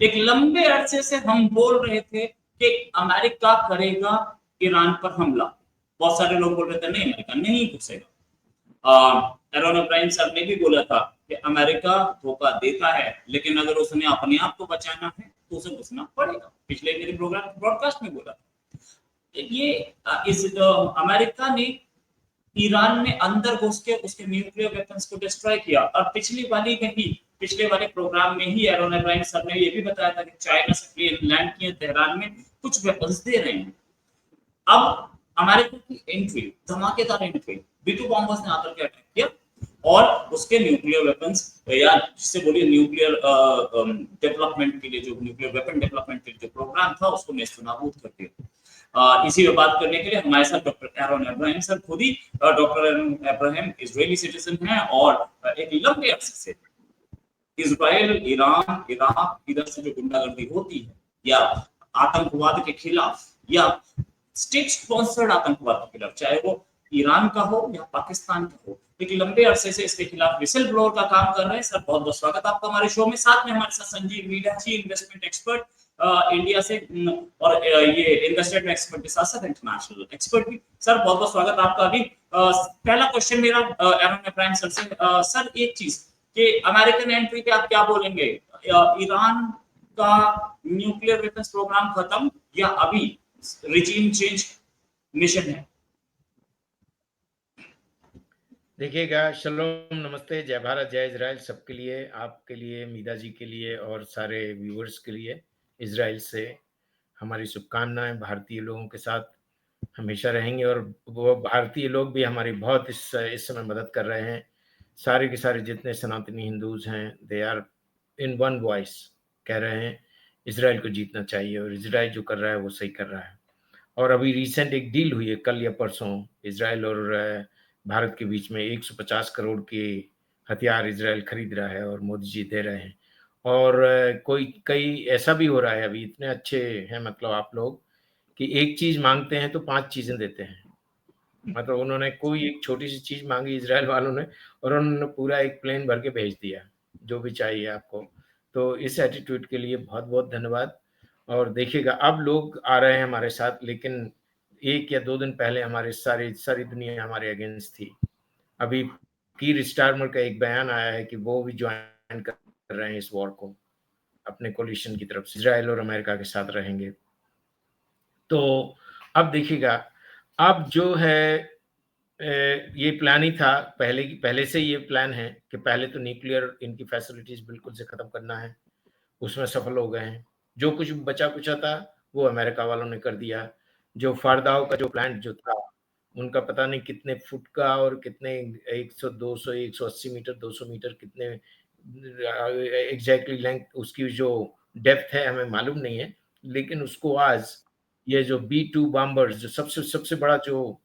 एक लंबे अरसे से हम बोल रहे थे कि अमेरिका करेगा ईरान पर हमला। बहुत सारे लोग बोल रहे थे नहीं अमेरिका नहीं घुसेगा। एरोन ओब्रायन साहब ने भी बोला था कि अमेरिका धोखा देता है, लेकिन अगर उसने अपने आप को बचाना है तो उसे घुसना पड़ेगा। पिछले मेरे प्रोग्राम ब्रॉडकास्ट में बोला था। ये इस अमेरिका ने ईरान में अंदर घुस के उसके न्यूक्लियर वेपन्स को डिस्ट्रॉय किया। और पिछले वाले प्रोग्राम में ही एरोन ओब्रायन साहब ने ये भी बताया था कि चाइना से प्लेन लैंड किए तेहरान में, कुछ वेपन्स दे रहे हैं। अब अमेरिका की एंट्री, धमाकेदार एंट्री, B2 बॉम्बर्स ने आकर के अटैक किया और उसके न्यूक्लियर वेपन्स या जिससे बोलिए न्यूक्लियर डेवलपमेंट के लिए, जो न्यूक्लियर वेपन डेवलपमेंट के लिए जो प्रोग्राम था उसको नेस्तनाबूद कर दिया। इसी पे बात करने के लिए हमारे साथ डॉक्टर एरोन अब्राहम सर खुद ही, doctor Aaron Abraham Israeli citizen हैं और एक लंबे अरसे से इजराइल, ईरान, इराक इधर से जो गुंडागर्दी होती है या आतंकवाद के खिलाफ या स्टेट स्पॉन्सर्ड आतंकवाद के खिलाफ, चाहे वो ईरान का हो या पाकिस्तान का हो, एक लंबे अरसे से इसके खिलाफ विसल ब्लोअर का काम कर रहे हैं। सर बहुत बहुत स्वागत आपका हमारे शो में। साथ में हमारे साथ संजीव मीणा जी, इन्वेस्टमेंट एक्सपर्ट इंडिया से, और ये इन्वेस्टमेंट एक्सपर्ट के साथ साथ इंटरनेशनल एक्सपर्ट भी। सर बहुत बहुत स्वागत आपका। अभी पहला क्वेश्चन मेरा एरोन अब्राहम सर से। सर एक चीज कि अमेरिकन एंट्री पे आप क्या बोलेंगे? ईरान का न्यूक्लियर वेपन्स प्रोग्राम खत्म या अभी रिजीम चेंज मिशन है? देखिएगा, शलोम, नमस्ते, जय भारत, जय इजराइल सबके लिए, आपके लिए, मीदा जी के लिए और सारे व्यूअर्स के लिए इजराइल से हमारी शुभकामनाएं। भारतीय लोगों के साथ हमेशा रहेंगे और वो भारतीय लोग भी हमारी बहुत इस समय मदद कर रहे हैं। सारे के सारे जितने सनातनी हिंदूज हैं, they are in one voice कह रहे हैं इजराइल को जीतना चाहिए और इजराइल जो कर रहा है वो सही कर रहा है। और अभी रिसेंट एक डील हुई है कल या परसों इजराइल और भारत के बीच में, 150 करोड़ के हथियार इजराइल खरीद रहा है और मोदी जी दे रहे हैं। और कई ऐसा भी हो रहा है, अभी इतने अच्छे हैं मतलब आप लोग कि एक चीज मांगते हैं तो 5 चीजें देते हैं। मतलब उन्होंने कोई एक छोटी सी चीज मांगी इजराइल वालों ने और उन्होंने पूरा एक प्लेन भर के भेज दिया जो भी चाहिए आपको। तो इस एटीट्यूड के लिए बहुत बहुत धन्यवाद। और देखिएगा अब लोग आ रहे हैं हमारे साथ, लेकिन 1 या 2 दिन पहले हमारे सारी दुनिया हमारे अगेंस्ट थी। अभी कीर स्टारमर का एक बयान आया है कि वो भी ज्वाइन कर रहे हैं इस वॉर को, अपने कोलिशन की तरफ से इजराइल और अमेरिका के साथ रहेंगे। तो अब देखिएगा, अब जो है ये प्लान ही था, पहले से ये प्लान है कि पहले तो न्यूक्लियर इनकी फैसिलिटीज बिल्कुल से खत्म करना है। उसमें सफल हो गए हैं। जो कुछ बचा कुचा था वो अमेरिका वालों ने कर दिया। जो फारदाव का जो प्लांट जो था, उनका पता नहीं कितने फुट का और कितने 100 200 180 मीटर 200 मीटर कितने एग्जैक्टली लेंथ उसकी जो डेप्थ है हमें मालूम नहीं है। लेकिन उसको आज ये जो B2 बॉम्बर्स, जो सबसे बड़ा जो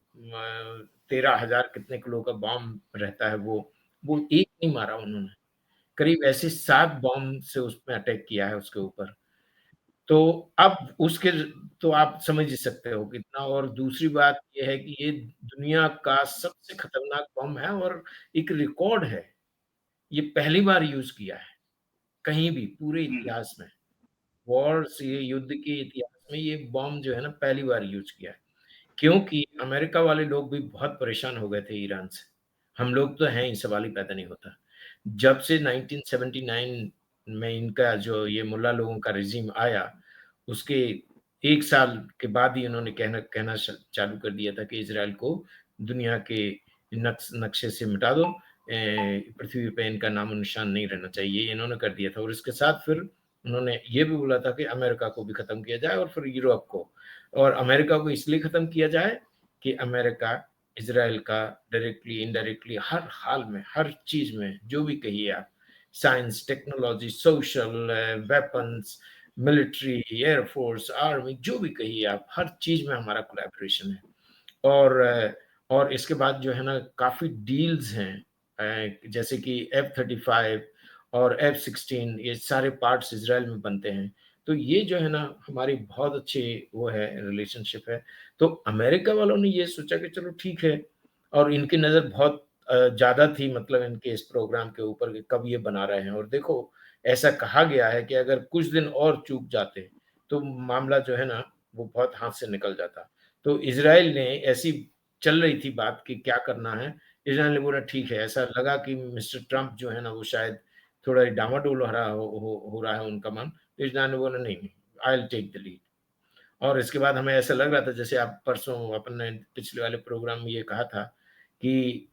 13,000 कितने किलो का बॉम्ब रहता है, वो एक नहीं मारा उन्होंने, करीब ऐसे 7 बॉम्ब से उसमें अटैक किया है उसके ऊपर। तो अब उसके, तो आप समझ ही सकते हो कितना। और दूसरी बात ये है कि ये दुनिया का सबसे खतरनाक बम है और एक रिकॉर्ड है। ये पहली बार यूज़ किया है कहीं भी पूरे इतिहास में। वॉर्स, ये युद्ध के इतिहास में ये बम जो है ना पहली बार यूज़ किया है। क्योंकि अमेरिका वाले लोग भी बहुत परेशान हो गए थे ईरान से। हम लोग तो हैं ही, सवाल ही पैदा नहीं होता। जब से 1979 में इनका जो ये मुल्ला लोगों का रिजीम आया, उसके 1 साल के बाद ही इन्होंने कहना चालू कर दिया था कि इज़राइल को दुनिया के नक्शे से मिटा दो, पृथ्वी पे इनका नामो-निशान नहीं रहना चाहिए, इन्होंने कर दिया था। और इसके साथ फिर उन्होंने ये भी बोला था कि अमेरिका को भी खत्म किया जाए और फिर यूरोप को। और अमेरिका को इसलिए खत्म किया जाए कि अमेरिका इज़राइल का डायरेक्टली, इनडायरेक्टली, हर हाल में, हर चीज़ में, जो भी कहिए आप, science, technology, social, weapons, military, air force, army, जो भी कहिए आप, हर चीज़ में हमारा कोलैबोरेशन है। और इसके बाद जो है ना काफ़ी डील्स हैं, जैसे कि F-35 और F-16, ये सारे पार्ट्स इज़राइल में बनते हैं। तो ये जो है ना हमारी बहुत अच्छी वो है, रिलेशनशिप है। तो अमेरिका वालों ने ये सोचा कि चलो ठीक है, और इनकी नज़र बहुत ज़्यादा थी मतलब इनके इस प्रोग्राम के ऊपर कि कब ये बना रहे हैं। और देखो ऐसा कहा गया है कि अगर कुछ दिन और चूक जाते तो मामला जो है ना वो बहुत हाथ से निकल जाता। तो इज़राइल ने ऐसी चल रही थी बात कि क्या करना है, इज़राइल ने बोला ठीक है, ऐसा लगा कि मिस्टर ट्रम्प जो है ना वो शायद थोड़ा डामाडोल हो रहा है उनका मन, तो इज़राइल ने बोला नहीं, नहीं, I will take the lead. और इसके बाद हमें ऐसा लग रहा था जैसे आप परसों अपन ने पिछले वाले प्रोग्राम में ये कहा था कि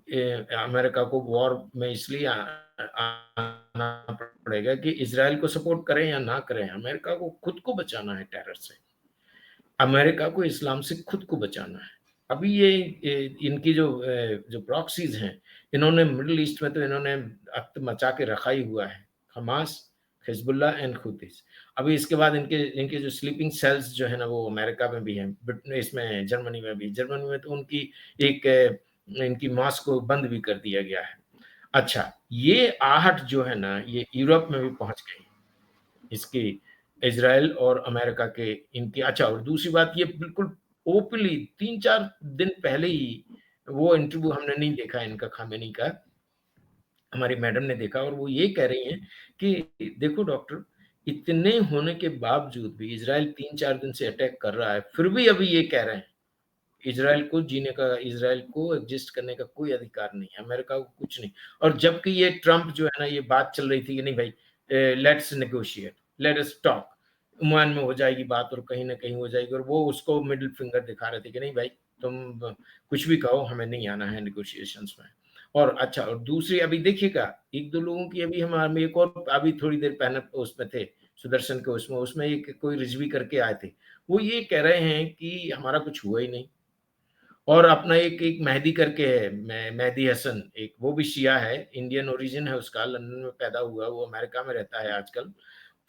अमेरिका को वॉर में इसलिए आना पड़ेगा कि इज़राइल को सपोर्ट करें या ना करें, अमेरिका को खुद को बचाना है टेरर से। अमेरिका को इस्लाम से खुद को बचाना है। अभी ये इनकी जो प्रॉक्सीज़ हैं, इन्होंने मिडल ईस्ट में तो इन्होंने अब तो मचा के रखा ही हुआ है। Hamas, Hezbollah and हुतीज़। अभी इसके बाद इनके इनके जो स्लीपिंग सेल्स जो है ना वो अमेरिका में भी हैं, बट इसमें जर्मनी में भी। जर्मनी में तो उनकी एक इनकी मॉस्क को बंद भी कर दिया गया है। अच्छा, ये आहट जो है ना ये यूरोप में भी पहुँच गई। इसकी इज़राइल और अमेरिका के इनकी अच्छा और दूसरी बात ये बिल्कुल ओपनली 3-4 दिन पहले ही वो इंटरव्यू हमने नहीं देखा इनका खामेनी का, हमारी मैडम ने देखा और वो ये कह रही हैं कि देखो डॉक्टर, इतने होने के बावजूद भी इज़राइल 3-4 दिन से अटैक कर रहा है, फिर भी अभी ये कह रहे हैं, इज़राइल को एग्ज़िस्ट करने का कोई अधिकार नहीं है, अमेरिका को कुछ नहीं। और जबकि ये ट्रम्प जो है ना, ये बात चल रही थी कि नहीं भाई let's negotiate, let us talk, Oman में हो जाएगी बात और कहीं न कहीं हो जाएगी और वो उसको मिडल फिंगर दिखा रहे थे कि नहीं भाई तुम कुछ भी कहो, हमें नहीं आना है नेगोशिएशंस में। और अच्छा और दूसरी अभी देखिएगा, 1-2 लोगों की अभी हम एक और अभी थोड़ी देर पहले उसमें थे, सुदर्शन के उसमें एक कोई रिजवी करके आए थे। वो ये कह रहे हैं कि हमारा कुछ हुआ ही नहीं। और अपना एक एक मेहदी करके है, मेहदी हसन एक वो भी शिया है, इंडियन ओरिजिन है उसका, लंदन में पैदा हुआ, वो अमेरिका में रहता है आजकल।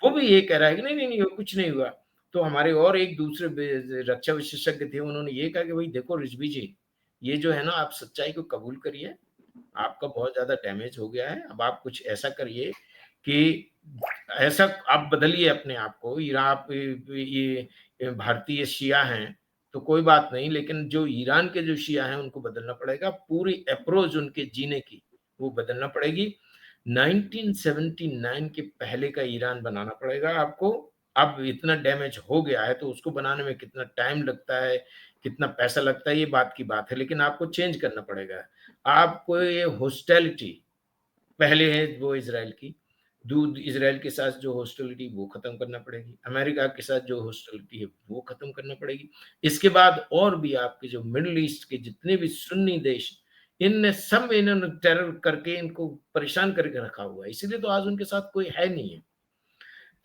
वो भी ये कह रहा है कि नहीं, नहीं, नहीं, कुछ नहीं हुआ। तो हमारे और एक दूसरे रक्षा विशेषज्ञ थे, उन्होंने ये कहा कि भाई देखो रिजवी जी, ये जो है ना आप सच्चाई को कबूल करिए, आपका बहुत ज़्यादा डैमेज हो गया है, अब आप कुछ ऐसा करिए कि ऐसा आप बदलिए अपने आप को, आप ये भारतीय शिया हैं, तो कोई बात नहीं, लेकिन जो ईरान के जो शिया हैं, उनको बदलना पड़ेगा, पूरी अप्रोच उनके जीने की, वो बदलना पड़ेगी। 1979 के पहले का ईरान बनाना पड़ेगा आपको। अब इतना डैमेज हो गया है, तो उसको बनाने में कितना टाइम लगता है, कितना पैसा लगता है, ये बात की बात है, लेकिन आपको चेंज करना पड़ेगा। आपको ये हॉस्टिलिटी पहले है वो इज़राइल की, इज़राइल के साथ जो हॉस्टिलिटी वो खत्म करना पड़ेगी, अमेरिका के साथ जो हॉस्टिलिटी है वो खत्म करना पड़ेगी। इसके बाद और भी आपके जो मिडल ईस्ट के जितने भी सुन्नी देश, इन्होंने टेरर करके इनको परेशान करके रखा हुआ है, इसीलिए तो आज उनके साथ कोई है नहीं है।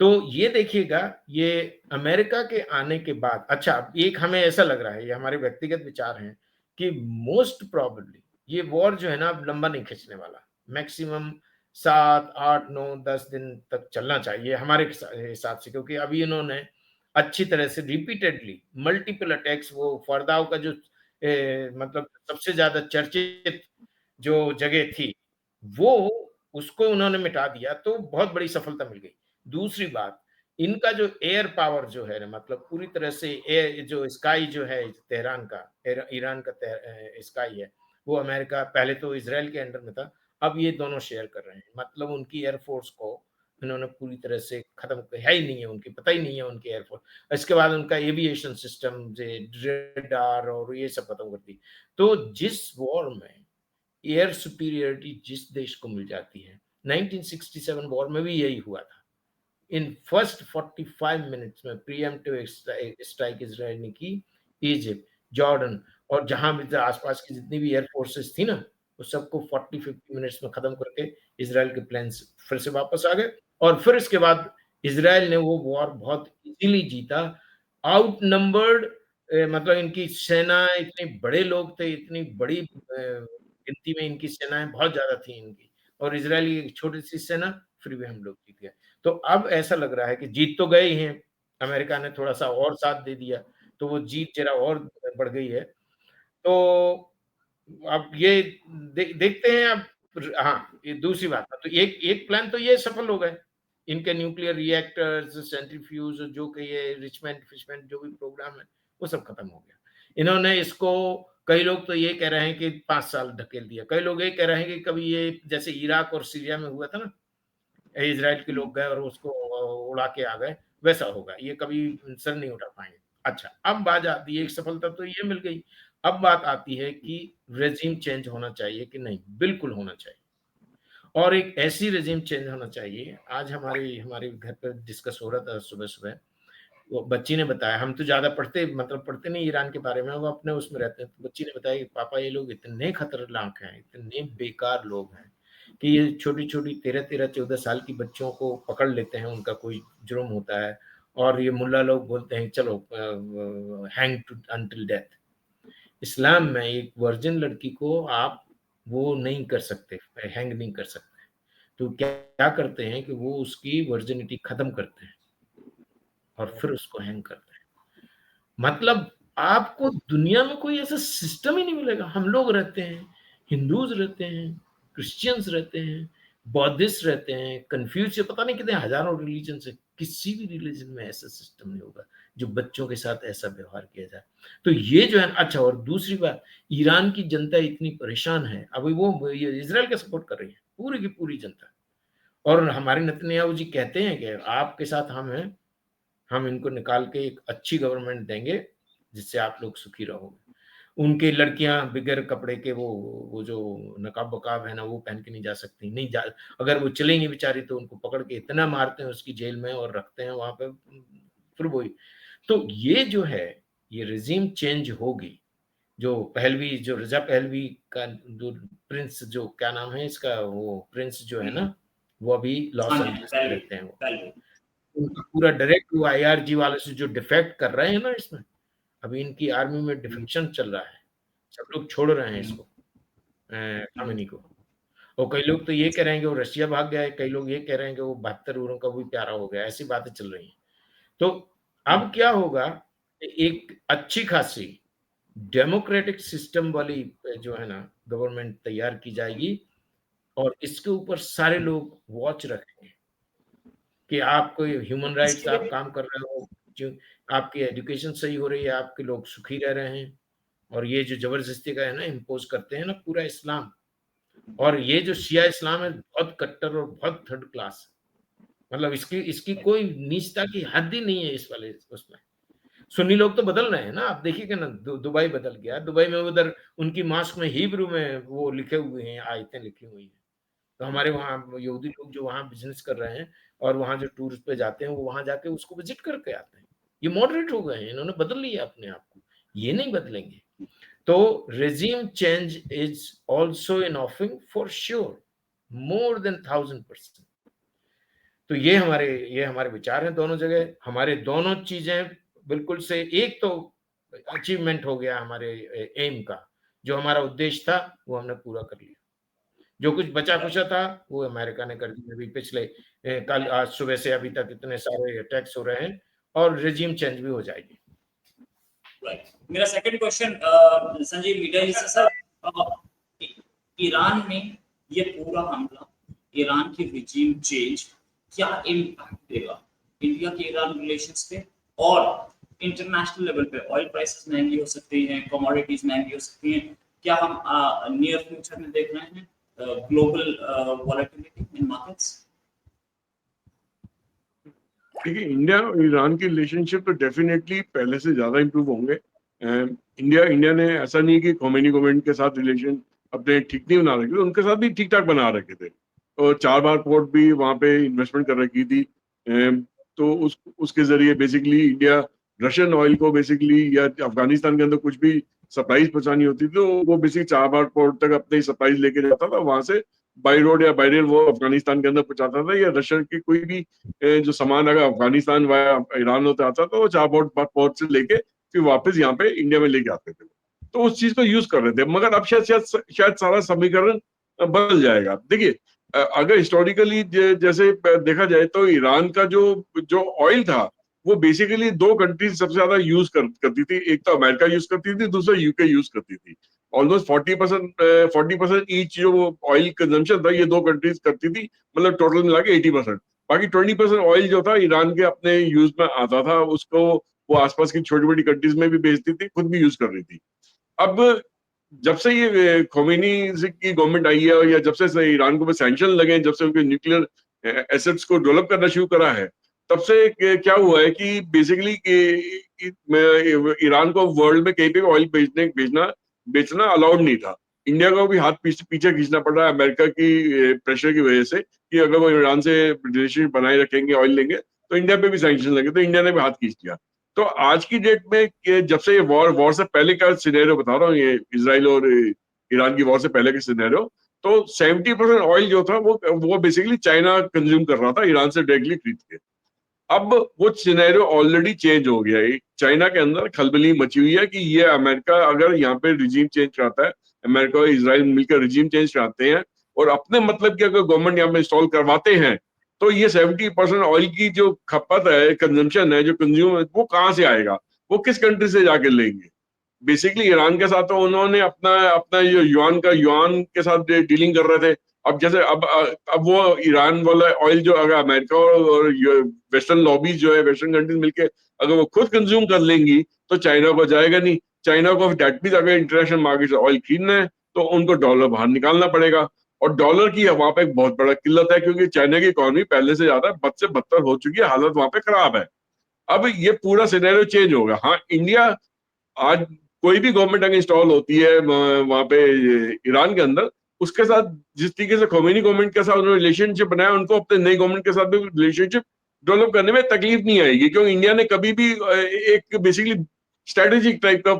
तो ये देखिएगा, ये अमेरिका के आने के बाद अच्छा एक हमें ऐसा लग रहा है, ये हमारे व्यक्तिगत विचार हैं कि मोस्ट प्रोबेबली ये वॉर जो है ना अब लंबा नहीं खींचने वाला। मैक्सिमम 7, 8, 9, 10 दिन तक चलना चाहिए हमारे हिसाब से, क्योंकि अभी इन्होंने अच्छी तरह से रिपीटेडली मल्टीपल अटैक्स, वो फरदाव का जो मतलब सबसे ज़्यादा चर्चित जो जगह थी, वो उसको उन्होंने मिटा दिया, तो बहुत बड़ी सफलता मिल गई। दूसरी बात, इनका जो एयर पावर जो है ना, मतलब पूरी तरह से एयर जो स्काई जो है तेहरान का, ईरान का स्काई है, वो अमेरिका पहले तो इज़राइल के अंडर में था, अब ये दोनों शेयर कर रहे हैं। मतलब उनकी एयर फोर्स को इन्होंने पूरी तरह से खत्म है ही नहीं है उनकी, पता ही नहीं है उनकी एयर फोर्स। इसके बाद उनका एविएशन सिस्टम, रेडार और ये सब खत्म कर दी। तो जिस वॉर में एयर सुपीरियरिटी जिस देश को मिल जाती है, 1967 वॉर में भी यही हुआ था। इन फर्स्ट 45 मिनट्स में प्रीएम्प्टिव स्ट्राइक इज़राइल ने की, इजिप्ट, जॉर्डन और जहां भी आसपास की जितनी भी एयर फोर्सेस थी ना, वो सबको 40-50 मिनट्स में खत्म करके इज़राइल के प्लेन्स फिर से वापस आ गए और फिर इसके बाद इज़राइल ने वो वॉर बहुत इजीली जीता। आउट नंबर्ड मतलब इनकी सेना इतने बड़े लोग थे, इतनी बड़ी गिनती में इनकी सेनाएं बहुत ज्यादा थी इनकी, और इज़राइल की एक छोटी सी सेना, फिर भी हम लोग जीत गए। तो अब ऐसा लग रहा है कि जीत तो गए ही हैं, अमेरिका ने थोड़ा सा और साथ दे दिया, तो वो जीत जरा और बढ़ गई है। तो अब ये देखते हैं अब। हाँ, ये दूसरी बात है, तो एक एक प्लान तो ये सफल हो गए, इनके न्यूक्लियर रिएक्टर्स, सेंट्रीफ्यूज, जो कि ये रिचमेंट फिशमेंट जो भी प्रोग्राम है, वो सब खत्म हो गया। इन्होंने इसको, कई लोग तो ये कह रहे हैं कि 5 साल ढकेल दिया, कई लोग ये कह रहे हैं कि कभी ये जैसे इराक और सीरिया में हुआ था ना, इजराइल के लोग गए और उसको उड़ा के आ गए, वैसा होगा, ये कभी सर नहीं उठा पाएंगे। अच्छा, अब बात आती है, एक सफलता तो ये मिल गई, अब बात आती है कि रेजिम चेंज होना चाहिए कि नहीं? बिल्कुल होना चाहिए, और एक ऐसी रेजिम चेंज होना चाहिए। आज हमारे हमारे घर पे डिस्कस हो रहा था सुबह सुबह, वो बच्ची ने बताया, हम तो ज्यादा पढ़ते नहीं ईरान के बारे में, वो अपने उसमें रहते हैं, तो बच्ची ने बताया कि पापा ये लोग इतने खतरनाक हैं, इतने बेकार लोग हैं कि ये छोटी छोटी 13-14 साल की बच्चों को पकड़ लेते हैं, उनका कोई जुर्म होता है, और ये मुल्ला लोग बोलते हैं चलो हैंग टू अंटिल डेथ। इस्लाम में एक वर्जिन लड़की को आप वो नहीं कर सकते, हैंग नहीं कर सकते, तो क्या क्या करते हैं कि वो उसकी वर्जिनिटी खत्म करते हैं और फिर उसको हैंग करते हैं। मतलब आपको दुनिया में कोई ऐसा सिस्टम ही नहीं मिलेगा। हम लोग रहते हैं, हिंदूज रहते हैं, क्रिश्चियंस रहते हैं, बौद्धिस्ट रहते हैं, कन्फ्यूज, पता नहीं कितने हजारों रिलीजन से, किसी भी रिलीजन में ऐसा सिस्टम नहीं होगा जो बच्चों के साथ ऐसा व्यवहार किया जाए। तो ये जो है, अच्छा, और दूसरी बात, ईरान की जनता इतनी परेशान है, अभी वो ये इजराइल का सपोर्ट कर रही है, पूरी की पूरी जनता, और हमारे नेतन्याहू जी कहते हैं कि आपके साथ हम हैं, हम इनको निकाल के एक अच्छी गवर्नमेंट देंगे जिससे आप लोग सुखी रहोगे। उनकी लड़कियां बगैर कपड़े के वो जो नकाब वकाब है ना, वो पहन के नहीं जा सकती, नहीं जा, अगर वो चलेंगी बेचारी तो उनको पकड़ के इतना मारते हैं उसकी जेल में और रखते हैं वहां पे, फिर वही। तो ये जो है, ये रिजीम चेंज होगी। जो पहलवी, जो रजा पहलवी का जो प्रिंस, जो क्या नाम है इसका, वो प्रिंस जो है ना, वो अभी हाँ लॉस जी, एंजलिस में पहले रहते हैं। वो पहले उनका पूरा डायरेक्ट वो आईआरजी वाले से जो डिफेक्ट कर रहे हैं ना इसमें, अभी इनकी आर्मी में डिफेक्शन चल रहा है, सब लोग छोड़ रहे हैं इसको, खामेनी को। और कई लोग तो ये कह रहे हैं कि वो रशिया भाग गया है, कई लोग ये कह रहे हैं कि वो 72 ऊरों का भी प्यारा हो गया, ऐसी बातें चल रही हैं। तो अब क्या होगा, एक अच्छी खासी डेमोक्रेटिक सिस्टम वाली जो है ना गवर्नमेंट तैयार की जाएगी, और इसके ऊपर सारे लोग वॉच रखेंगे कि आपको ह्यूमन राइट्स, इसके आप लिए काम कर रहे हो, जो आपकी एजुकेशन सही हो रही है, आपके लोग सुखी रह रहे हैं, और ये जो जबरदस्ती का है ना इम्पोज करते हैं ना पूरा इस्लाम, और ये जो शिया इस्लाम है बहुत कट्टर और बहुत थर्ड क्लास, मतलब इसकी इसकी कोई नीचता की हद ही नहीं है इस वाले उसमें। सुन्नी लोग तो बदल रहे हैं ना, आप देखिएगा ना, दुबई बदल गया, दुबई में उधर उनकी मास्क में हिब्रू में वो लिखे हुए हैं, आयतें लिखी हुई हैं। तो हमारे वहाँ यहूदी लोग जो वहाँ बिजनेस कर रहे हैं और वहाँ जो टूरिस्ट पे जाते हैं, वो वहाँ जाके उसको विजिट करके आते हैं। ये मॉडरेट हो गए हैं, इन्होंने बदल लिया अपने आप को, ये नहीं बदलेंगे। तो regime change is also an offering for sure, more than 1000%। तो ये हमारे विचार हैं दोनों जगह, हमारे दोनों चीजें बिल्कुल से, एक तो अचीवमेंट हो गया हमारे एम का, जो हमारा उद्देश्य था वो हमने पूरा कर लिया। जो कुछ बचा खुचा था वो अमेरिका ने कर दिया। अभी पिछले कल आज सुबह से अभी तक इतने सारे अटैक्स हो रहे हैं, और रेजिम चेंज भी हो जाएगी। राइट, मेरा सेकंड क्वेश्चन संजीव मीडिया जी से, सर ईरान में ये पूरा हमला, ईरान की रिजीम चेंज क्या इम्पैक्ट देगा इंडिया के ईरान रिलेशंस पे, और इंटरनेशनल लेवल पे ऑयल प्राइसेस महंगी हो सकती हैं, कमोडिटीज महंगी हो सकती हैं, क्या हम नियर फ्यूचर में देख रहे हैं ग्लोबल वॉलेटिलिटी इन मार्केट्स? देखिए, इंडिया और ईरान के रिलेशनशिप तो डेफिनेटली पहले से ज्यादा इंप्रूव होंगे। इंडिया ने ऐसा नहीं कि खोमेनी गवर्नमेंट के साथ रिलेशन अपने ठीक नहीं बना रखे थे, उनके साथ भी ठीक ठाक बना रखे थे, और 4 बार पोर्ट भी वहां पे इन्वेस्टमेंट कर रखी थी। तो उसके जरिए बेसिकली इंडिया रशियन ऑयल को बेसिकली, या अफगानिस्तान के अंदर कुछ भी सप्लाईज पहुंचानी होती थी, तो वो बेसिकली 4 बार पोर्ट तक अपने सप्लाईज लेके जाता था, वहां से बाई रोड या बाई रेल वो अफगानिस्तान के अंदर पहुंचाता था, या रशियन की कोई भी जो सामान अगर अफगानिस्तान वाया ईरान होता आता तो वो 4 पोर्ट से लेके फिर वापस यहाँ पे इंडिया में लेके आते थे। तो उस चीज को यूज कर रहे थे, मगर अब शायद सारा समीकरण बदल जाएगा। देखिए, अगर हिस्टोरिकली जैसे देखा जाए तो ईरान का जो ऑयल था वो बेसिकली 2 कंट्रीज सबसे ज्यादा यूज करती थी, एक तो अमेरिका यूज करती थी, दूसरा यूके यूज करती थी। ऑलमोस्ट 40% ईच जो ऑयल कंजम्पशन था ये 2 कंट्रीज करती थी, मतलब टोटल मिला के 80%। बाकी 20% ऑयल जो था ईरान के अपने यूज में आता था, उसको वो आसपास की छोटी बड़ी कंट्रीज में भी बेचती थी, खुद भी यूज कर रही थी। अब जब से ये खोमेनी की गवर्नमेंट आई है, या जब से ईरान को सैंक्शन लगे, जब से उनके न्यूक्लियर एसेट्स को डेवलप करना शुरू करा है, तब से क्या हुआ है कि बेसिकली ईरान को वर्ल्ड में कहीं पे ऑयल बेचना अलाउड नहीं था। इंडिया को भी हाथ पीछे खींचना पड़ रहा है अमेरिका की प्रेशर की वजह से कि अगर वो ईरान से रिलेशनशिप बनाए रखेंगे, ऑयल लेंगे, तो इंडिया पे भी सैंक्शन लगे, तो इंडिया ने भी हाथ खींच लिया। तो आज की डेट में जब से ये वॉर से पहले का सिनेरियो बता रहा हूँ, ये इजराइल और ईरान की वॉर से पहले के सिनेरियो, तो 70% ऑयल जो था वो बेसिकली चाइना कंज्यूम कर रहा था ईरान से डायरेक्टली खरीद के। अब वो सिनेरियो ऑलरेडी चेंज हो गया है। चाइना के अंदर खलबली मची हुई है कि ये अमेरिका अगर यहाँ पे रिजीम चेंज कराता है, अमेरिका और इसराइल मिलकर रिजीम चेंज कराते हैं और अपने मतलब की अगर गवर्नमेंट यहाँ पे इंस्टॉल करवाते हैं, तो ये 70% ऑयल की जो खपत है, कंजम्पशन है, जो कंज्यूम है, वो कहाँ से आएगा, वो किस कंट्री से जाके लेंगे। बेसिकली ईरान के साथ तो उन्होंने अपना अपना जो युआन के साथ डीलिंग कर रहे थे। अब जैसे अब वो ईरान वाला ऑयल जो अगर अमेरिका और वेस्टर्न लॉबीज जो है, वेस्टर्न कंट्रीज मिलके अगर वो खुद कंज्यूम कर लेंगी, तो चाइना को जाएगा नहीं। चाइना को डेट भी अगर इंटरनेशनल मार्केट से ऑयल खरीदना है, तो उनको डॉलर बाहर निकालना पड़ेगा, और डॉलर की वहां पे एक बहुत बड़ा किल्लत है, क्योंकि चाइना की इकोनॉमी पहले से ज्यादा बद से बदतर हो चुकी है, हालत वहां पे खराब है। अब ये पूरा सिनेरियो चेंज होगा। हाँ, इंडिया आज कोई भी गवर्नमेंट अगर इंस्टॉल होती है वहां पे ईरान के अंदर, उसके साथ जिस तरीके से खोमेनी गवर्नमेंट के साथ उन्होंने रिलेशनशिप बनाया, उनको अपने नई गवर्नमेंट के साथ भी रिलेशनशिप डेवलप करने में तकलीफ नहीं आएगी, क्योंकि इंडिया ने कभी भी एक बेसिकली स्ट्रेटेजिक टाइप का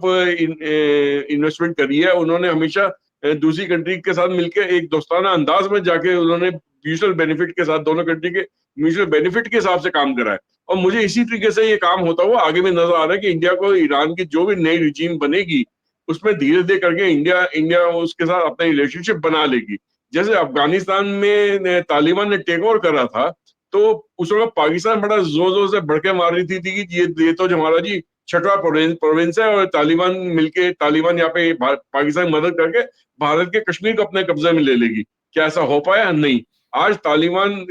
इन्वेस्टमेंट करी है। उन्होंने हमेशा दूसरी कंट्री के साथ मिलकर एक दोस्ताना अंदाज में जाके उन्होंने म्यूचुअल बेनिफिट के साथ, दोनों कंट्री के म्यूचुअल बेनिफिट के हिसाब से काम करा है। और मुझे इसी तरीके से ये काम होता हुआ आगे भी नजर आ रहा है कि इंडिया को ईरान की जो भी नई रिजीम बनेगी, उसमें धीरे धीरे करके इंडिया उसके साथ अपना रिलेशनशिप बना लेगी। जैसे अफगानिस्तान में तालिबान ने टेक ओवर करा था, तो उस वक्त पाकिस्तान बड़ा जोर जोर से भड़के मार रही थी कि ये तो हमारा जी छठवां प्रोविंस है, और तालिबान यहाँ पे पाकिस्तान की मदद करके भारत के कश्मीर को अपने कब्जे में ले लेगी। क्या ऐसा हो पाया? नहीं। आज तालिबान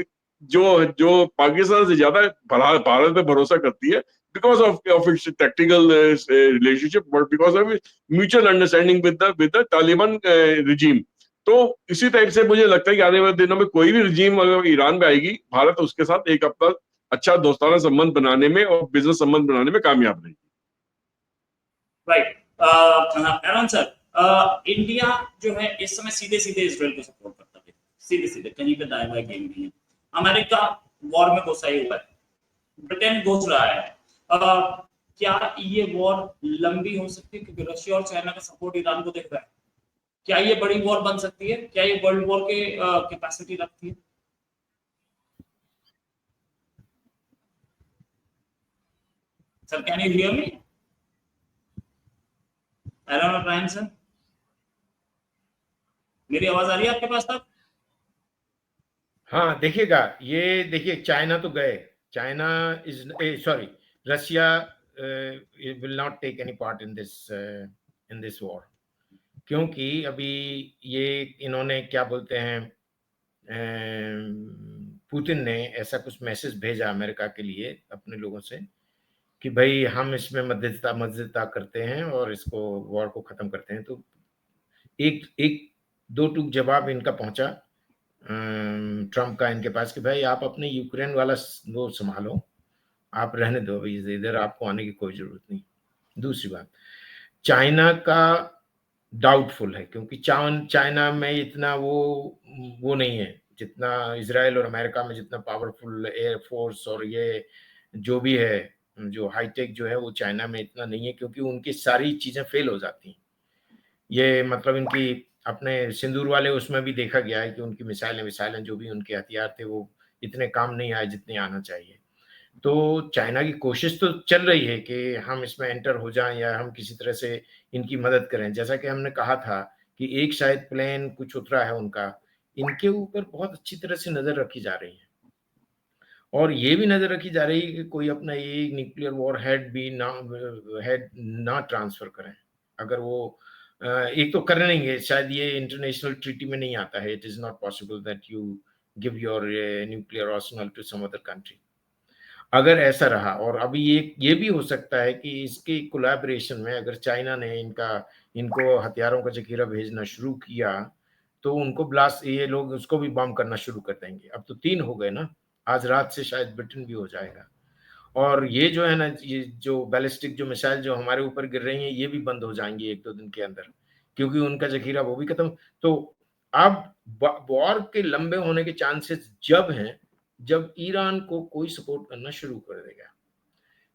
जो जो पाकिस्तान से ज्यादा भारत पे भरोसा करती है, because of its tactical relationship, but because of mutual understanding with the Taliban regime. तो इसी टाइप से मुझे लगता है कि आने वाले दिनों में कोई भी रिजीम अगर ईरान में आएगी, भारत उसके साथ एक अपना अच्छा दोस्ताना संबंध बनाने में और बिजनेस संबंध बनाने में कामयाब रहेगी। राइट। एरन सर, इंडिया जो है इस समय सीधे सीधे इसराइल को सपोर्ट करता है, सीधे सीधे, कहीं पे दाएं बाएं गेम नहीं है। अमेरिका वॉर में घुसा ही हुआ है, ब्रिटेन घुस रहा है। क्या ये वॉर लंबी हो सकती है, क्योंकि रशिया और चाइना का सपोर्ट ईरान को दिख रहा है? क्या ये बड़ी वॉर बन सकती है? क्या ये वर्ल्ड वॉर के कैपेसिटी रखती है? Sir, can you hear me? Aaron और ब्रायन सर, मेरी आवाज आ रही है आपके पास तक? हाँ, देखिएगा, ये देखिए, चाइना तो गए, China is sorry, Russia will not take any part in this war, क्योंकि अभी ये इन्होंने क्या बोलते हैं, पुतिन ने ऐसा कुछ मैसेज भेजा अमेरिका के लिए अपने लोगों से कि भाई हम इसमें मध्यस्थता करते हैं और इसको वॉर को खत्म करते हैं। तो एक दो टूक जवाब इनका पहुंचा ट्रम्प का इनके पास कि भाई आप अपने यूक्रेन वाला वो संभालो, आप रहने दो, इधर आपको आने की कोई जरूरत नहीं। दूसरी बात, चाइना का डाउटफुल है, क्योंकि चाइना में इतना वो नहीं है जितना इजराइल और अमेरिका में जितना पावरफुल एयरफोर्स और ये जो भी है, जो हाईटेक जो है, वो चाइना में इतना नहीं है, क्योंकि उनकी सारी चीजें फेल हो जाती हैं। ये मतलब इनकी अपने सिंदूर वाले उसमें भी देखा गया है कि उनकी मिसाइलें जो भी उनके हथियार थे, वो इतने काम नहीं आए जितने आना चाहिए। तो चाइना की कोशिश तो चल रही है कि हम इसमें एंटर हो जाएं या हम किसी तरह से इनकी मदद करें। जैसा कि हमने कहा था कि एक शायद प्लेन कुछ उतरा है उनका, इनके ऊपर बहुत अच्छी तरह से नजर रखी जा रही है, और ये भी नजर रखी जा रही है कि कोई अपना ये न्यूक्लियर वॉर हेड ना ट्रांसफर करें। अगर वो एक तो कर नहीं, शायद ये इंटरनेशनल ट्रीटी में नहीं आता है, it is not possible that you give your nuclear arsenal to some other country. अगर ऐसा रहा, और अभी ये भी हो सकता है कि इसके कोलैबोरेशन में अगर चाइना ने इनको हथियारों का जखीरा भेजना शुरू किया, तो उनको ब्लास्ट, ये लोग उसको भी बॉम्ब करना शुरू कर देंगे। अब तो 3 हो गए ना, आज रात से शायद ब्रिटेन भी हो जाएगा। और ये जो है ना, ये जो बैलिस्टिक जो मिसाइल जो हमारे ऊपर गिर रही हैं, ये भी बंद हो जाएंगी 1-2 दिन के अंदर, क्योंकि उनका ज़खीरा वो भी खत्म। तो अब वॉर के लंबे होने के चांसेस जब हैं, जब ईरान को कोई सपोर्ट करना शुरू कर देगा।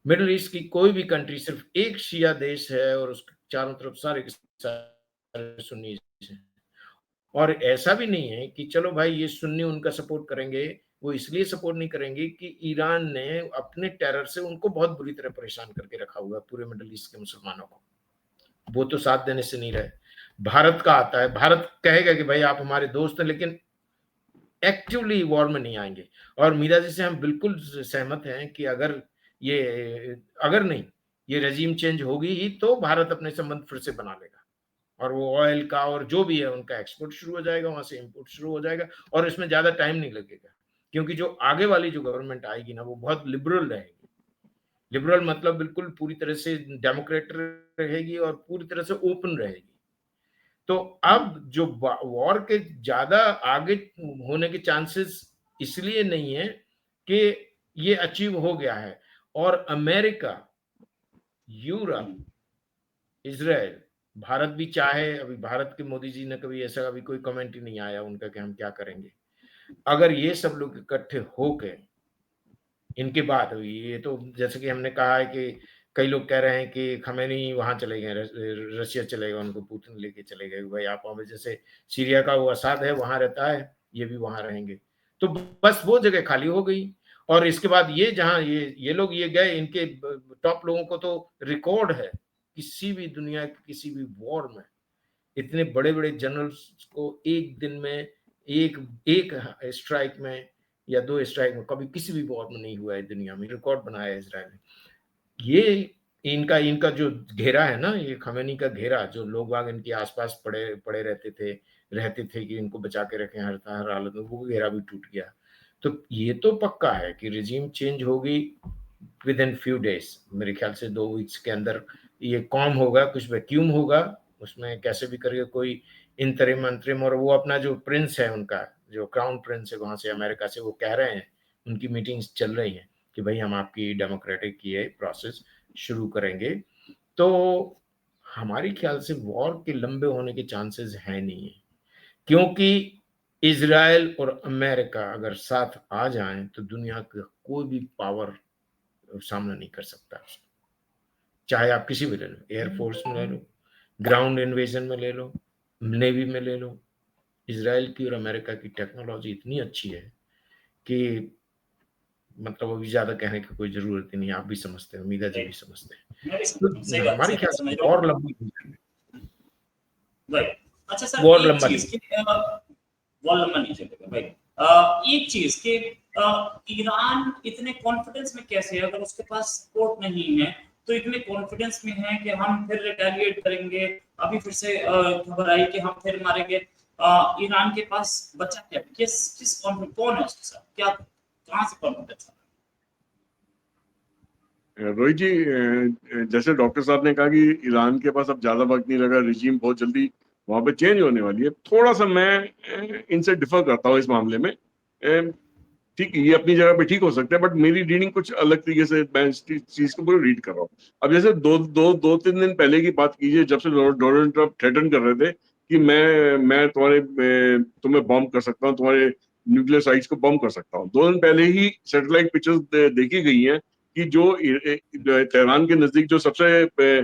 मिडल ईस्ट की कोई भी कंट्री, सिर्फ एक शिया देश है और उसके चारों तरफ सारे के सारे सुन्नी हैं। और ऐसा भी नहीं है कि चलो भाई ये सुन्नी उनका सपोर्ट करेंगे, वो इसलिए सपोर्ट नहीं करेंगे कि ईरान ने अपने टेरर से उनको बहुत बुरी तरह परेशान करके रखा हुआ है पूरे मिडल ईस्ट के मुसलमानों को। वो तो साथ देने से नहीं रहे। भारत का आता है, भारत कहेगा कि भाई आप हमारे दोस्त हैं, लेकिन एक्टिवली वॉर में नहीं आएंगे। और मीरा जी से हम बिल्कुल सहमत हैं कि अगर नहीं ये रेजिम चेंज होगी ही, तो भारत अपने संबंध फिर से बना लेगा और वो ऑयल का और जो भी है उनका एक्सपोर्ट शुरू हो जाएगा, वहां से इंपोर्ट शुरू हो जाएगा। और इसमें ज्यादा टाइम नहीं लगेगा, क्योंकि जो आगे वाली जो गवर्नमेंट आएगी ना, वो बहुत लिबरल रहेगी। लिबरल मतलब बिल्कुल पूरी तरह से डेमोक्रेट रहेगी और पूरी तरह से ओपन रहेगी। तो अब जो वॉर के ज्यादा आगे होने के चांसेस इसलिए नहीं है कि ये अचीव हो गया है। और अमेरिका, यूरोप, इजराइल, भारत भी चाहे, अभी भारत के मोदी जी ने कभी ऐसा अभी कोई कमेंट ही नहीं आया उनका कि हम क्या करेंगे। अगर ये सब लोग इकट्ठे हो गए इनके बाद, ये तो जैसे कि हमने कहा है कि कई लोग कह रहे हैं कि खमेनी वहां चले गए, रशिया चले गए, उनको पुतिन लेके चले गए। भाई आप वहां, जैसे सीरिया का वो असाद है वहां रहता है, ये भी वहां रहेंगे। तो बस वो जगह खाली हो गई। और इसके बाद ये जहां ये लोग ये गए, इनके टॉप लोगों को तो रिकॉर्ड है किसी भी दुनिया के किसी भी वॉर में इतने बड़े बड़े जनरल्स को एक दिन में एक स्ट्राइक में या 2 स्ट्राइक में कभी किसी भी वॉर में नहीं हुआ है दुनिया में, रिकॉर्ड बनाया है इजराइल ने। ये इनका जो घेरा है ना, ये खमेनी का घेरा, जो लोग बाग इनके आसपास पड़े रहते थे कि इनको बचा के रखें हर हालत में, वो घेरा भी टूट गया। तो ये तो पक्का है कि रिजीम चेंज होगी विद इन फ्यू डेज। मेरे ख्याल से 2 वीक्स के अंदर ये कॉम होगा, कुछ वैक्यूम होगा, उसमें कैसे भी करके कोई इंतरिम अंतरिम। और वो अपना जो प्रिंस है, उनका जो क्राउन प्रिंस है वहां से अमेरिका से, वो कह रहे हैं, उनकी मीटिंग्स चल रही हैं कि भाई हम आपकी डेमोक्रेटिक ये प्रोसेस शुरू करेंगे। तो हमारे ख्याल से वॉर के लंबे होने के चांसेस है नहीं है, क्योंकि इजराइल और अमेरिका अगर साथ आ जाएं तो दुनिया का कोई भी पावर सामना नहीं कर सकता उसको। चाहे आप किसी भी ले लो, एयरफोर्स में ले लो, ग्राउंड इन्वेजन में ले लो, नेवी में ले लो, इजराइल की और अमेरिका की टेक्नोलॉजी इतनी अच्छी है कि मतलब अभी ज्यादा कहने की कोई जरूरत ही नहीं, आप भी समझते हैं, मीरा जी भी समझते हैं। तो हमारी ख्याल से और लंबी भाई। अच्छा सर, वॉर एक लंबा चीज कि वॉर लंबा नहीं चलेगा भाई। एक चीज कि ईरान इतने कॉन्फिडेंस में कैसे है, अगर उसके पास सपोर्ट नहीं है तो इतने कॉन्फिडेंस में है कि हम फिर रिटेलिएट करेंगे। अभी फिर से खबर आई कि हम फिर मारेंगे। ईरान के पास बचा क्या, किस कॉन्फिडेंस, कौन है उसके साथ, क्या कहां से कॉन्फिडेंस? रोहित जी, जैसे डॉक्टर साहब ने कहा कि ईरान के पास अब ज्यादा वक्त नहीं लगा, रिजीम बहुत जल्दी वहां पे चेंज होने वाली है, थोड़ा सा मैं इनसे डिफर करता हूँ इस मामले में। ठीक, ये अपनी जगह पे ठीक हो सकता है, बट मेरी रीडिंग कुछ अलग तरीके से, मैं इस चीज को पूरी रीड कर रहा हूँ। अब जैसे 2-3 दिन पहले की बात कीजिए, जब से डोनाल्ड ट्रम्प थ्रेटन कर रहे थे कि मैं तुम्हें बॉम्ब कर सकता हूँ, तुम्हारे न्यूक्लियर साइट्स को बॉम्ब कर सकता हूँ। 2 दिन पहले ही सैटेलाइट पिक्चर्स देखी गई हैं कि जो तेहरान के नजदीक जो सबसे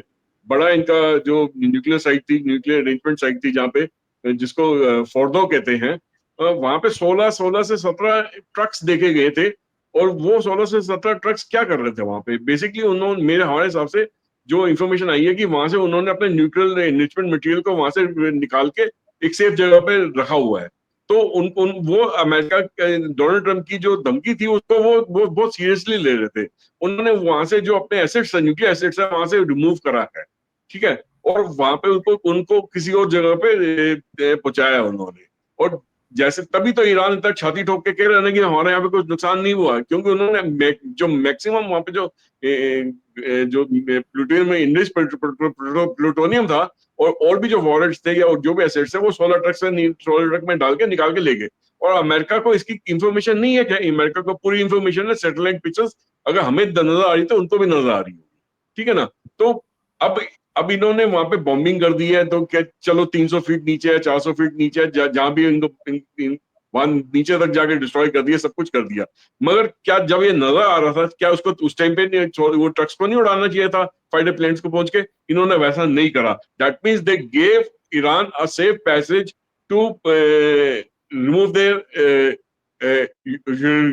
बड़ा इनका जो न्यूक्लियर साइट थी, न्यूक्लियर अरेंजमेंट साइट थी, जहाँ पे जिसको फोर्डो कहते हैं, वहां पे 16 से 17 ट्रक्स देखे गए थे। और वो 16 से 17 ट्रक्स क्या कर रहे थे वहां पे? बेसिकली उन्होंने, हमारे हिसाब से जो इन्फॉर्मेशन आई है कि वहां से उन्होंने अपने न्यूक्लियर एनरिचमेंट मटेरियल को वहां से निकाल के एक सेफ जगह पे रखा हुआ है। तो वो अमेरिका, डोनाल्ड ट्रम्प की जो धमकी थी उसको वो बहुत सीरियसली ले रहे थे। उन्होंने वहां से जो अपने एसेट्स, न्यूक्लियर एसेट्स है, वहां से रिमूव करा है, ठीक है, और वहां पे उनको किसी और जगह पे पहुंचाया उन्होंने। और जैसे तभी तो ईरान इतना छाती ठोक के कह रहे हैं कि हमारे यहाँ पे कुछ नुकसान नहीं हुआ, क्योंकि उन्होंने जो मैक्सिमम वहां पे जो प्लूटोनियम में इनरिच्ड प्लूटोनियम था, और भी जो वॉरेट्स थे या जो भी एसेट्स थे वो 16 ट्रक में डाल के निकाल के ले गए। और अमेरिका को इसकी इंफॉर्मेशन नहीं है। क्या अमेरिका को पूरी इंफॉर्मेशन है? सैटेलाइट पिक्चर्स अगर हमें नजर आ रही तो उनको भी नजर आ रही होगी, ठीक है ना। तो अब अब इन्होंने वहां पे बॉम्बिंग कर दी है, तो क्या चलो 300 फीट नीचे है, 400 फीट नीचे है, जहां भी इनको वहां नीचे तक जाके डिस्ट्रॉय कर दिया, सब कुछ कर दिया। मगर क्या जब ये नजर आ रहा था, क्या उसको उस टाइम पे वो ट्रक्स को नहीं उड़ाना चाहिए था, फाइटर प्लेन्स को पहुंच के? इन्होंने वैसा नहीं करा। That means they gave Iran a safe passage to remove their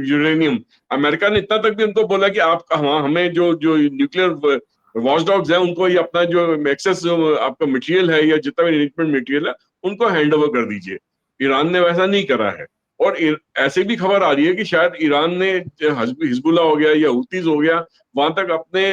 uranium. America ने इतना तक भी उनको बोला कि आप हमें जो जो न्यूक्लियर वॉचडॉग्स हैं उनको ये अपना जो एक्सेस जो आपका मटेरियल है या जितना भी एनरिचमेंट मटेरियल है उनको हैंड ओवर कर दीजिए। ईरान ने वैसा नहीं करा है। और ऐसे भी खबर आ रही है कि शायद ईरान ने हिजबुल्ला हो गया या हुतीज हो गया, वहां तक अपने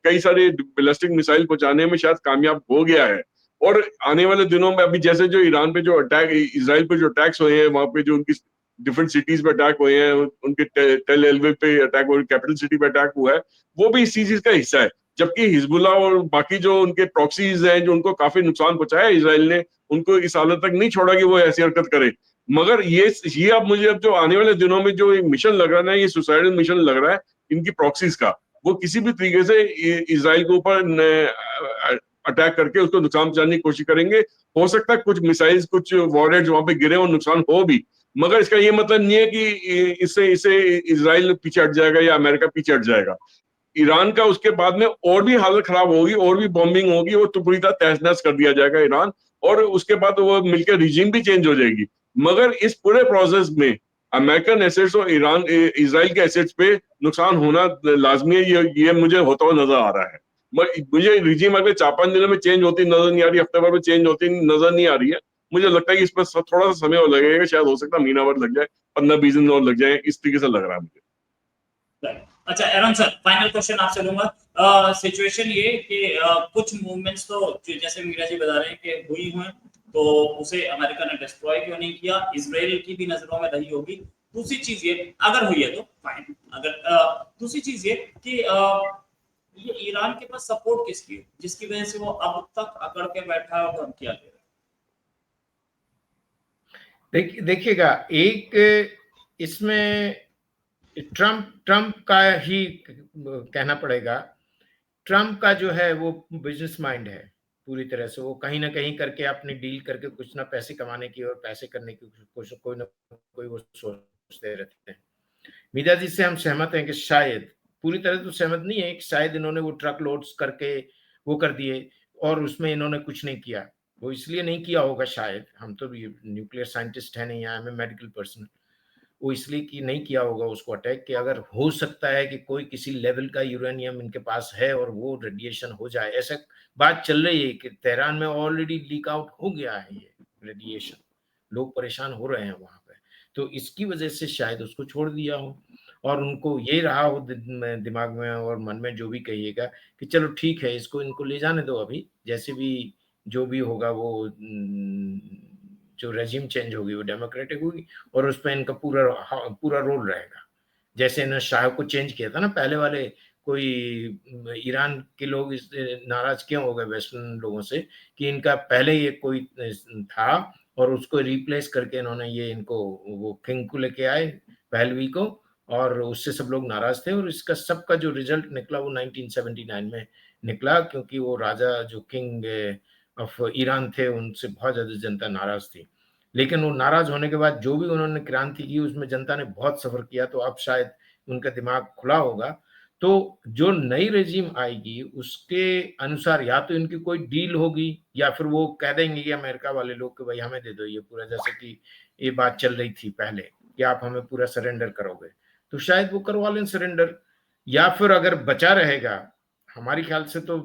कई सारे बैलिस्टिक मिसाइल पहुंचाने में शायद कामयाब हो गया है। और आने वाले दिनों में अभी जैसे जो ईरान पे जो अटैक, इसराइल पे जो अटैक्स हुए हैं, वहां पे जो उनकी डिफरेंट सिटीज पे अटैक हुए हैं, उनके टेल एविव पे अटैक हुआ, कैपिटल सिटी पे अटैक हुआ है, वो भी इस चीज का हिस्सा है। जबकि हिजबुल्ला और बाकी जो उनके प्रॉक्सीज हैं जो उनको काफी नुकसान पहुंचाया इसराइल ने, उनको इस हालत तक नहीं छोड़ा कि वो ऐसी हरकत करे। मगर ये अब मुझे अब जो आने वाले दिनों में जो मिशन लग रहा है ना, ये सुसाइडल मिशन लग रहा है इनकी प्रॉक्सीज का, वो किसी भी तरीके से इसराइल के ऊपर अटैक करके उसको नुकसान पहुंचाने की कोशिश करेंगे। हो सकता है कुछ मिसाइल्स, कुछ वॉरहेड्स वहां पे गिरे और नुकसान हो भी, मगर इसका ये मतलब नहीं है कि इससे इससे इसराइल पीछे हट जाएगा या अमेरिका पीछे हट जाएगा। ईरान का उसके बाद में और भी हालत खराब होगी, और भी बॉम्बिंग होगी, वो तो पूरी तरह तहस नहस कर दिया जाएगा ईरान, और उसके बाद वो मिलकर रिजीम भी चेंज हो जाएगी। मगर इस पूरे प्रोसेस में अमेरिकन एसेट्स और ईरान इसराइल के एसेट्स पे नुकसान होना लाजमी है। ये मुझे होता हुआ नजर आ रहा है। मुझे रिजीम अगले 4-5 दिनों में चेंज होती नजर नहीं आ रही, हफ्ते भर में चेंज होती नजर नहीं आ रही है। मुझे लगता है कि इस पर थोड़ा सा समय और लगेगा, शायद हो सकता है महीना भर लग जाए, 15-20 दिन और लग जाए, इस तरीके से लग रहा है मुझे। अच्छा एरन सर, फाइनल क्वेश्चन आपसे लूंगा। सिचुएशन ये कि कुछ मूवमेंट्स तो जैसे मीरा जी बता रहे हैं कि हुई हुई, तो उसे अमेरिका ने डिस्ट्रॉय क्यों नहीं किया, इजराइल की भी नजरों में रही होगी। दूसरी चीज ये, अगर हुई है तो फाइन, अगर दूसरी चीज ये कि ये ईरान के पास सपोर्ट किसकी है जिसकी वजह से वो अब तक अकड़ के बैठा है और धमकियां दे रहा है? देखिएगा, एक इसमें ट्रम्प का ही कहना पड़ेगा। ट्रम्प का जो है वो बिजनेस माइंड है पूरी तरह से। वो कहीं ना कहीं करके अपनी डील करके कुछ ना पैसे कमाने की और पैसे करने की कोशिश, कोई ना कोई वो सोचते रहते हैं। मीरा जी से हम सहमत हैं कि शायद, पूरी तरह तो सहमत नहीं है, कि शायद इन्होंने वो ट्रक लोड्स करके वो कर दिए और उसमें इन्होंने कुछ नहीं किया। वो इसलिए नहीं किया होगा शायद, हम तो न्यूक्लियर साइंटिस्ट है नहीं, I am a medical person. वो इसलिए कि नहीं किया होगा उसको अटैक, कि अगर हो सकता है कि कोई किसी लेवल का यूरेनियम इनके पास है और वो रेडिएशन हो जाए। ऐसा बात चल रही है कि तेहरान में ऑलरेडी लीक आउट हो गया है ये रेडिएशन, लोग परेशान हो रहे हैं वहां पे, तो इसकी वजह से शायद उसको छोड़ दिया हो। और उनको ये रहा हो दिमाग में और मन में, जो भी कहिएगा, कि चलो ठीक है, इसको इनको ले जाने दो, अभी जैसे भी जो भी होगा वो जो रेजिम चेंज होगी वो डेमोक्रेटिक होगी और उस पर इनका पूरा रोल रहेगा। जैसे इन्होंने शाह को चेंज किया था ना, पहले वाले कोई ईरान के लोग इस नाराज क्यों हो गए वेस्टर्न लोगों से, कि इनका पहले ये कोई था और उसको रिप्लेस करके इन्होंने ये इनको वो किंग को लेके आए पहलवी को, और उससे सब लोग नाराज थे। और इसका सबका जो रिजल्ट निकला वो 1979 में निकला, क्योंकि वो राजा जो किंग ऑफ ईरान थे उनसे बहुत ज्यादा जनता नाराज थी। लेकिन वो नाराज होने के बाद जो भी उन्होंने क्रांति की उसमें जनता ने बहुत सफर किया, तो अब शायद उनका दिमाग खुला होगा। तो जो नई रेजिम आएगी उसके अनुसार या तो इनकी कोई डील होगी, या फिर वो कह देंगे कि अमेरिका वाले लोग कि भाई हमें दे दो ये पूरा, जैसे कि ये बात चल रही थी पहले कि आप हमें पूरा सरेंडर करोगे, तो शायद वो करवा लें सरेंडर। या फिर अगर बचा रहेगा, हमारी ख्याल से तो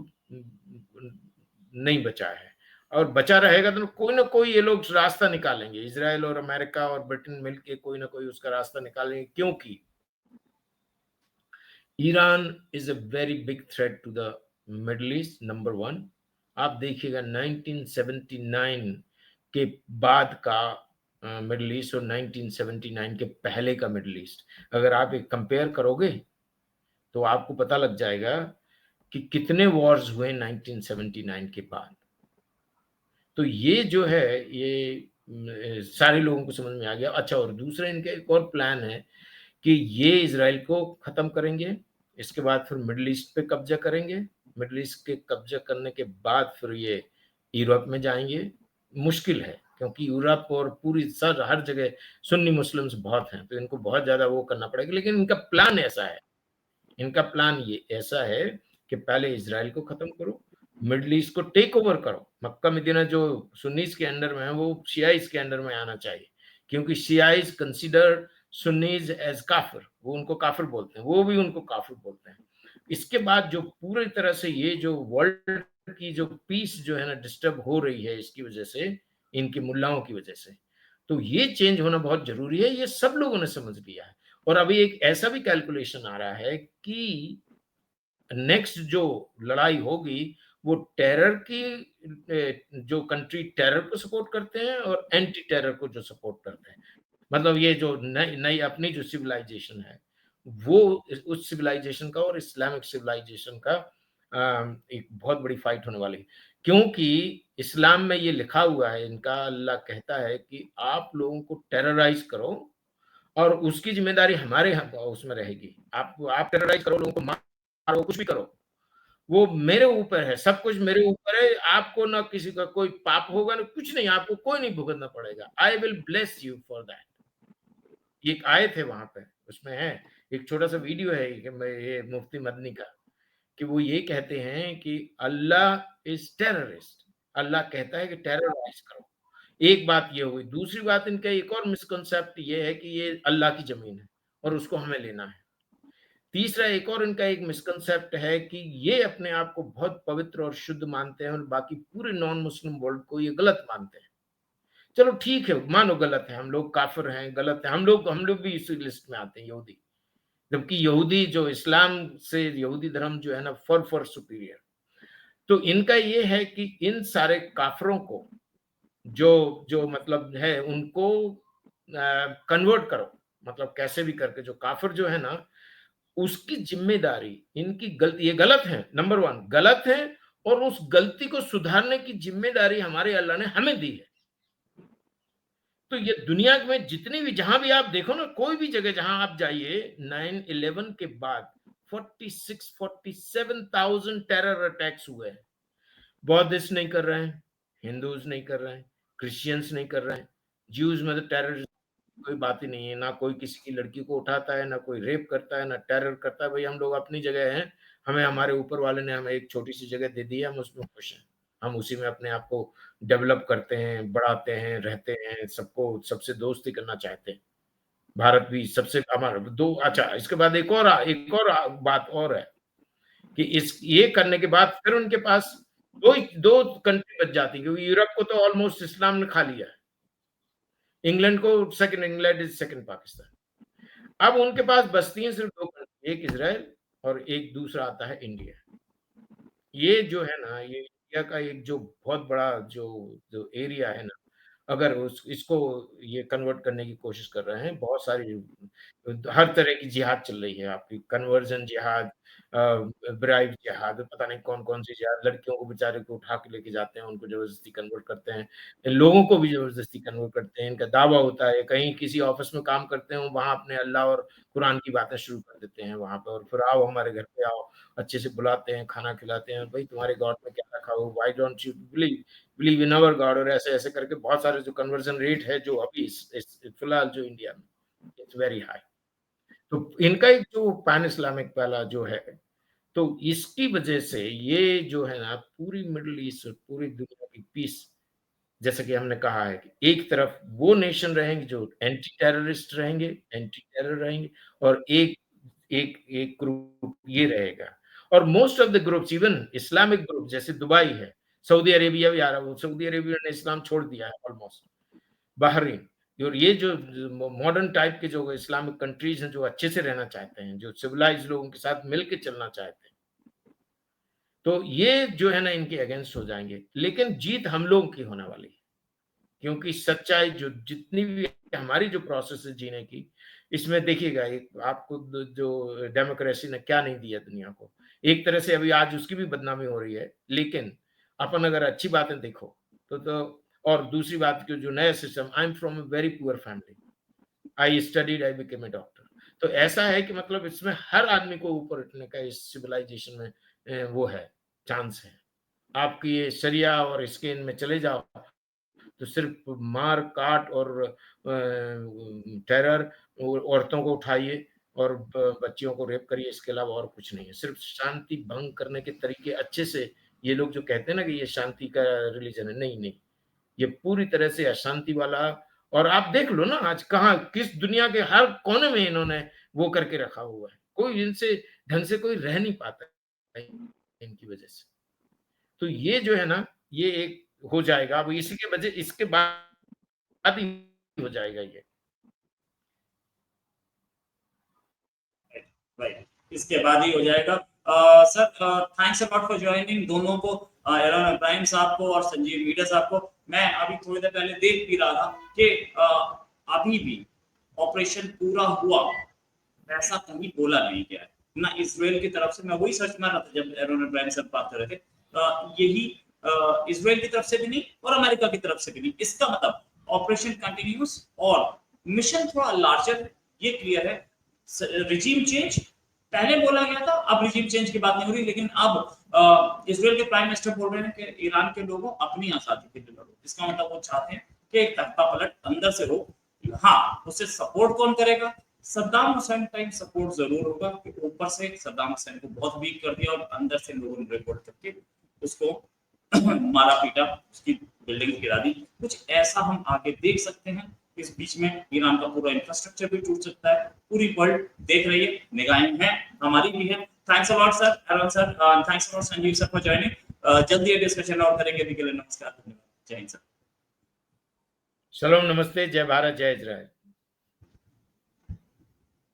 नहीं बचा है, और बचा रहेगा तो कोई ना कोई ये लोग रास्ता निकालेंगे, इजराइल और अमेरिका और ब्रिटेन मिलके कोई ना कोई उसका रास्ता निकालेंगे, क्योंकि Iran is a very big threat to the Middle East, number 1। आप देखिएगा 1979 के बाद का मिडल ईस्ट और 1979 के पहले का मिडल ईस्ट, अगर आप एक कंपेयर करोगे तो आपको पता लग जाएगा कि कितने वॉर्स हुए 1979 के बाद। तो ये जो है ये सारे लोगों को समझ में आ गया। अच्छा, और दूसरा इनका एक और प्लान है कि ये इज़राइल को ख़त्म करेंगे, इसके बाद फिर मिडल ईस्ट पे कब्ज़ा करेंगे, मिडल ईस्ट के कब्ज़ा करने के बाद फिर ये यूरोप में जाएँगे। मुश्किल है क्योंकि यूरोप और पूरी हर जगह सुन्नी मुस्लिम्स बहुत हैं, तो इनको बहुत ज़्यादा वो करना पड़ेगा, लेकिन इनका प्लान ऐसा है। इनका प्लान ये ऐसा है कि पहले इज़राइल को ख़त्म करो, मिडल ईस्ट को टेक ओवर करो। मक्का मदीना जो सुन्नीस के अंडर में है, वो शियाइज़ के अंडर में आना चाहिए, क्योंकि शियाइज़ कंसीडर सुन्नीज़ एज़ काफ़िर, वो उनको काफ़िर बोलते हैं, वो भी उनको काफ़िर बोलते हैं। इसके बाद जो पूरी तरह से ये जो वर्ल्ड की जो पीस जो है ना डिस्टर्ब हो रही है इसकी वजह से, इनके मुल्लाओं की वजह से, तो ये चेंज होना बहुत ज़रूरी है, ये सब लोगों ने समझ लिया है। और अभी एक ऐसा भी कैलकुलेशन आ रहा है कि नेक्स्ट जो लड़ाई होगी वो टेरर की जो कंट्री टेरर को सपोर्ट करते हैं और एंटी टेरर को जो सपोर्ट करते हैं, मतलब ये जो नई नई अपनी जो सिविलाइजेशन है वो उस सिविलाइजेशन का और इस्लामिक सिविलाइजेशन का एक बहुत बड़ी फाइट होने वाली है, क्योंकि इस्लाम में ये लिखा हुआ है, इनका अल्लाह कहता है कि आप लोगों को टेरराइज करो और उसकी जिम्मेदारी हमारे उसमें रहेगी। आप टेरराइज करो, लोगों को मारो, कुछ भी करो, वो मेरे ऊपर है, सब कुछ मेरे ऊपर है। आपको ना किसी का कोई पाप होगा, ना कुछ नहीं, आपको कोई नहीं भुगतना पड़ेगा। I will bless you for that. एक आयत है वहां पे, उसमें है एक छोटा सा वीडियो है कि ये मुफ्ती मदनी का, कि वो ये कहते हैं कि अल्लाह इज टेररिस्ट, अल्लाह कहता है कि टेरराइज करो। एक बात ये हुई। दूसरी बात इनका एक और मिसकंसेप्ट ये है कि ये अल्लाह की जमीन है और उसको हमें लेना है। तीसरा एक और इनका एक मिसकंसेप्ट है कि ये अपने आप को बहुत पवित्र और शुद्ध मानते हैं और बाकी पूरे नॉन मुस्लिम वर्ल्ड को ये गलत मानते हैं। चलो ठीक है, मानो गलत है, हम लोग काफिर हैं, गलत है, हम लोग भी इसी लिस्ट में आते हैं, यहूदी। जबकि यहूदी जो इस्लाम से यहूदी धर्म जो है ना फॉर सुपीरियर। तो इनका ये है कि इन सारे काफिरों को जो जो मतलब है उनको कन्वर्ट करो, मतलब कैसे भी करके जो काफिर जो है ना उसकी जिम्मेदारी इनकी गलती, ये गलत है, नंबर वन गलत है, और उस गलती को सुधारने की जिम्मेदारी हमारे अल्लाह ने हमें दी है। तो ये दुनिया में जितनी भी जहां भी आप देखो ना, कोई भी जगह जहां आप जाइए, 9/11 के बाद 47,000 टेरर अटैक्स हुए हैं। बौद्धिस्ट नहीं कर रहे हैं, हिंदूज नहीं कर रहे हैं, क्रिश्चियंस नहीं कर रहे हैं, ज्यूज में तो टेरर कोई बात ही नहीं है। ना कोई किसी की लड़की को उठाता है, ना कोई रेप करता है, ना टेरर करता है। भाई हम लोग अपनी जगह हैं, हमें हमारे ऊपर वाले ने हमें एक छोटी सी जगह दे दी है, हम उसमें खुश हैं। हम उसी में अपने आप को डेवलप करते हैं, बढ़ाते हैं, रहते हैं, सबको सबसे दोस्ती करना चाहते हैं। भारत भी सबसे हमारा दो। अच्छा, इसके बाद एक और बात और है कि इस ये करने के बाद फिर उनके पास दो कंट्री बच जाती है, क्योंकि यूरोप को तो ऑलमोस्ट इस्लाम ने खा लिया है। इंग्लैंड को second, England is second Pakistan. अब उनके पास बचती हैं सिर्फ दो कंट्री, एक इज़राइल और एक दूसरा आता है इंडिया। ये जो है ना, ये इंडिया का एक जो बहुत बड़ा जो जो एरिया है ना, अगर उस इसको ये कन्वर्ट करने की कोशिश कर रहे हैं, बहुत सारी हर तरह की जिहाद चल रही है आपकी, कन्वर्जन जिहाद, ब्राइब जिहाद, पता नहीं कौन-कौन सी जिहाद, लड़कियों को बेचारे को उठा के लेके जाते हैं, उनको ज़बरदस्ती कन्वर्ट करते हैं, लोगों को भी ज़बरदस्ती कन्वर्ट करते हैं। इनका दावा होता है, कहीं किसी ऑफ़िस में काम करते हो, वहाँ अपने अल्लाह और कुरान की बातें शुरू कर देते हैं वहाँ पे, और फिर आओ हमारे घर पे आओ, अच्छे से बुलाते हैं, खाना खिलाते हैं, भाई तुम्हारे गॉड में क्या रखा हो, why don't you believe in our god, और ऐसे-ऐसे करके बहुत सारे जो कन्वर्जन रेट है जो अभी इस फिलहाल जो इंडिया में, इट्स वेरी हाई। तो इनका एक जो पैन इस्लामिक पहला जो है, तो इसकी वजह से ये जो है ना पूरी मिडल ईस्ट और पूरी दुनिया की पीस, जैसे कि हमने कहा है कि एक तरफ वो नेशन रहेंगे जो एंटी टेररिस्ट रहेंगे, एंटी टेरर रहेंगे, और एक एक एक ग्रुप ये रहेगा। और most of the groups, even Islamic group जैसे दुबई है, सऊदी अरेबिया भी आ रहा है, सऊदी अरेबिया ने इस्लाम छोड़ दिया है ऑलमोस्ट, बहरीन, और ये जो मॉडर्न टाइप के जो इस्लामिक कंट्रीज हैं जो अच्छे से रहना चाहते हैं, जो सिविलाइज्ड लोगों के साथ मिलके चलना चाहते हैं, तो ये जो है ना इनके अगेंस्ट हो जाएंगे। लेकिन जीत हम लोगों की होने वाली है, क्योंकि सच्चाई जो जितनी भी हमारी जो प्रोसेस है जीने की, इसमें देखिएगा एक आपको जो डेमोक्रेसी ने क्या नहीं दिया दुनिया को, एक तरह से अभी आज उसकी भी बदनामी हो रही है। लेकिन अपन अगर अच्छी बातें देखो तो और दूसरी बात कि जो नया system, I am from a very poor family, I studied, I became a doctor. तो ऐसा है कि मतलब इसमें हर आदमी को ऊपर उठने का इस सिविलाइजेशन में वो है, चांस है। आपकी ये शरिया और इसके इनमें चले जाओ तो सिर्फ मार काट और टेरर, औरतों को उठाइए और बच्चियों को रेप करिए, इसके अलावा और कुछ नहीं है। सिर्फ शांति भंग करने के तरीके अच्छे से, ये लोग जो कहते हैं ना कि ये शांति का रिलीजन है, नहीं नहीं, ये पूरी तरह से अशांति वाला। और आप देख लो ना आज कहाँ, किस दुनिया के हर कोने में इन्होंने वो करके रखा हुआ है, कोई इनसे ढंग से कोई रह नहीं पाता है इनकी वजह से। तो ये जो है ना, ये एक हो जाएगा अब, इसी के वजह, इसके बाद ही हो जाएगा ये। राइट, इसके बाद ही हो जाएगा। Sir thanks a lot for joining दोनों को, एरन इब्राहिम साहब को और संजीव मीडिया साहब को। मैं अभी थोड़ी देर पहले देख भी रहा था कि अभी भी ऑपरेशन पूरा हुआ ऐसा कहीं बोला नहीं गया है ना इजराइल की तरफ से। मैं वही सर्च मार रहा था जब एरन इब्राहिम साहब बात कर रहे थे, यही इजराइल की तरफ से भी नहीं और अमेरिका की तरफ से भी नहीं। इसका मतलब ऑपरेशन कंटिन्यूस और मिशन थोड़ा लार्जर, ये क्लियर है। रिजीम चेंज पहले बोला गया था, अब रिजीम चेंज की बात नहीं हो रही, लेकिन अब इजराइल के प्राइम मिनिस्टर बोल रहे हैं कि ईरान के लोगों अपनी आजादी के लिए लड़ो। इसका मतलब वो चाहते हैं कि एक तख्ता पलट अंदर से हो। हाँ, उसे सपोर्ट कौन करेगा? सद्दाम हुसैन टाइम सपोर्ट जरूर होगा कि ऊपर से सद्दाम हुसैन को बहुत वीक कर दिया और अंदर से लोगों ने रिपोर्ट करके उसको मारा पीटा, उसकी बिल्डिंग गिरा दी। कुछ ऐसा हम आगे देख सकते हैं। इस बीच में ईरान का पूरा इंफ्रास्ट्रक्चर भी टूट सकता है। पूरी वर्ल्ड देख रही है, निगाहें हैं, हमारी भी है। Thanks a lot sir, Aaron sir, thanks a lot Sanjeev sir for joining. जल्दी ये डिस्कशन और करेंगे। अभी के लिए नमस्कार, धन्यवाद, जय हिंद सर। शलोम, नमस्ते, जय भारत, जय इजराइल।